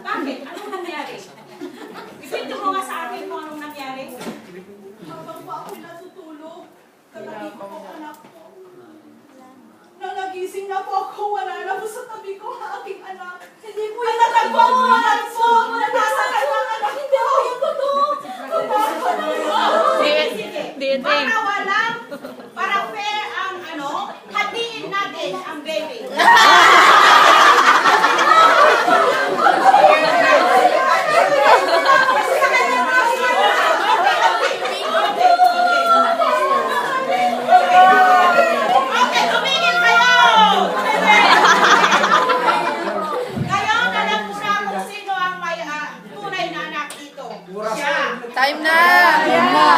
Bakit? Anong nangyari? Ikwento mo nga sa akin kung anong nangyari. Habang pa ako natutulog, katabi ko ang anak ko. Nang nagising na po ako, wala na po sa tabi ko ang aking anak. Hindi po yung natagpo ang anak po. Nasa kanyang anak. Hindi po yung totoo. Sige. Para walang, para fair ang hatiin natin ang baby. Okay, tumigil kayo! Ngayon, alam mo na kung sino ang may tunay na anak dito. Siya. Time na! Time na!